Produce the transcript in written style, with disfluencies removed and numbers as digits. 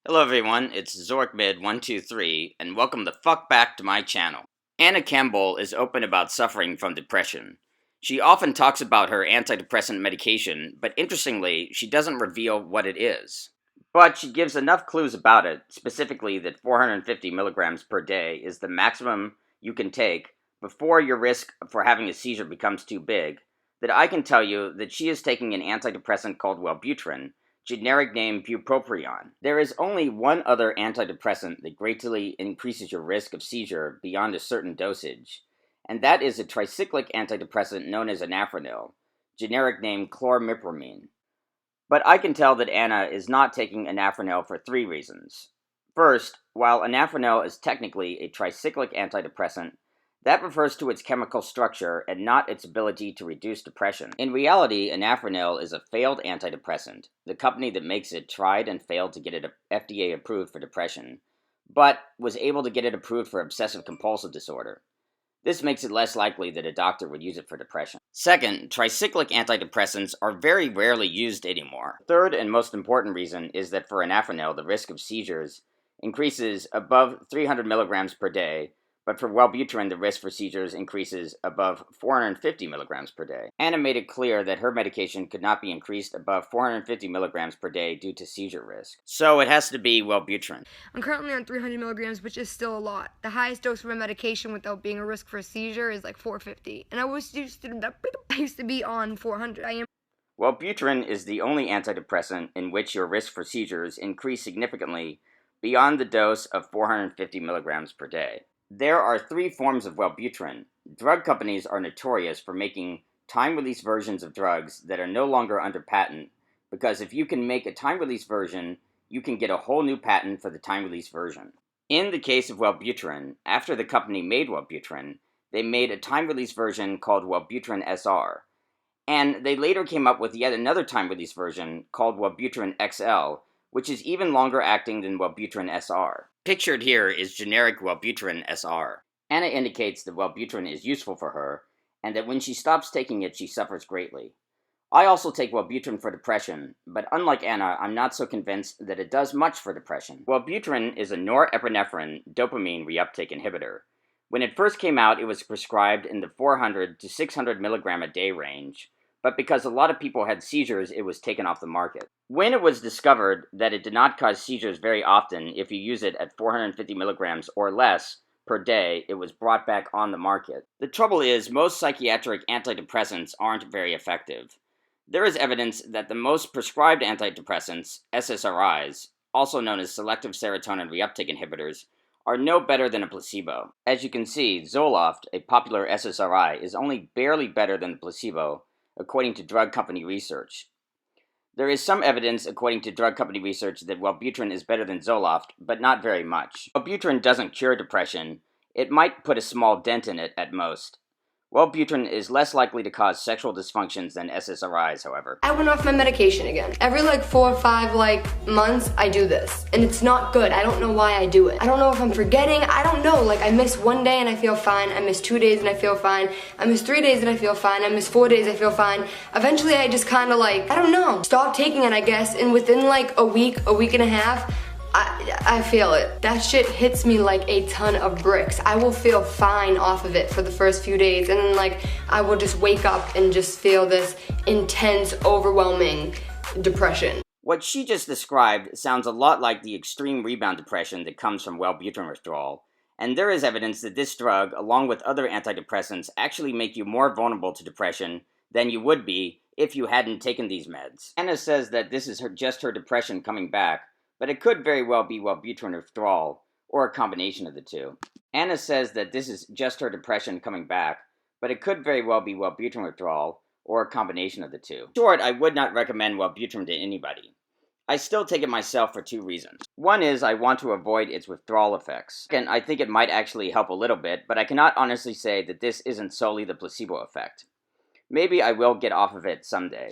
Hello everyone, it's ZorkMid123, and welcome the fuck back to my channel. Anna Campbell is open about suffering from depression. She often talks about her antidepressant medication, but interestingly, she doesn't reveal what it is. But she gives enough clues about it, specifically that 450 milligrams per day is the maximum you can take before your risk for having a seizure becomes too big, that I can tell you that she is taking an antidepressant called Wellbutrin, generic name bupropion. There is only one other antidepressant that greatly increases your risk of seizure beyond a certain dosage, and that is a tricyclic antidepressant known as anafranil, generic name chlormipramine. But I can tell that Anna is not taking anafranil for three reasons. First, while anafranil is technically a tricyclic antidepressant, that refers to its chemical structure and not its ability to reduce depression. In reality, anafranil is a failed antidepressant. The company that makes it tried and failed to get it FDA approved for depression, but was able to get it approved for obsessive-compulsive disorder. This makes it less likely that a doctor would use it for depression. Second, tricyclic antidepressants are very rarely used anymore. Third and most important reason is that for anafranil, the risk of seizures increases above 300 milligrams per day, but for Wellbutrin, the risk for seizures increases above 450 milligrams per day. Anna made it clear that her medication could not be increased above 450 milligrams per day due to seizure risk. So it has to be Wellbutrin. I'm currently on 300 milligrams, which is still a lot. The highest dose of my medication without being a risk for a seizure is like 450. And I used to be on 400. Wellbutrin is the only antidepressant in which your risk for seizures increase significantly beyond the dose of 450 milligrams per day. There are three forms of Wellbutrin. Drug companies are notorious for making time-release versions of drugs that are no longer under patent, because if you can make a time-release version, you can get a whole new patent for the time-release version. In the case of Wellbutrin, after the company made Wellbutrin, they made a time-release version called Wellbutrin SR, and they later came up with yet another time-release version called Wellbutrin XL, which is even longer acting than Wellbutrin SR. Pictured here is generic Wellbutrin SR. Anna indicates that Wellbutrin is useful for her, and that when she stops taking it, she suffers greatly. I also take Wellbutrin for depression, but unlike Anna, I'm not so convinced that it does much for depression. Wellbutrin is a norepinephrine dopamine reuptake inhibitor. When it first came out, it was prescribed in the 400 to 600 milligram a day range, but because a lot of people had seizures, it was taken off the market. When it was discovered that it did not cause seizures very often if you use it at 450 milligrams or less per day, it was brought back on the market. The trouble is, most psychiatric antidepressants aren't very effective. There is evidence that the most prescribed antidepressants, SSRIs, also known as selective serotonin reuptake inhibitors, are no better than a placebo. As you can see, Zoloft, a popular SSRI, is only barely better than the placebo, according to drug company research. There is some evidence, according to drug company research, that Wellbutrin is better than Zoloft, but not very much. Wellbutrin doesn't cure depression. It might put a small dent in it at most. Wellbutrin is less likely to cause sexual dysfunctions than SSRIs, however. I went off my medication again. Every 4 or 5 months, I do this. And it's not good. I don't know why I do it. I don't know if I'm forgetting. I don't know. I miss 1 day and I feel fine. I miss 2 days and I feel fine. I miss 3 days and I feel fine. I miss 4 days, I feel fine. Eventually, I just kind of I don't know, stop taking it, I guess. And within a week and a half, I feel it. That shit hits me like a ton of bricks. I will feel fine off of it for the first few days, and then I will just wake up and just feel this intense, overwhelming depression. What she just described sounds a lot like the extreme rebound depression that comes from Wellbutrin withdrawal, and there is evidence that this drug, along with other antidepressants, actually make you more vulnerable to depression than you would be if you hadn't taken these meds. Anna says that this is just her depression coming back, but it could very well be Wellbutrin withdrawal, or a combination of the two. Anna says that this is just her depression coming back, but it could very well be Wellbutrin withdrawal, or a combination of the two. In short, I would not recommend Wellbutrin to anybody. I still take it myself for two reasons. One is I want to avoid its withdrawal effects. Second, I think it might actually help a little bit, but I cannot honestly say that this isn't solely the placebo effect. Maybe I will get off of it someday.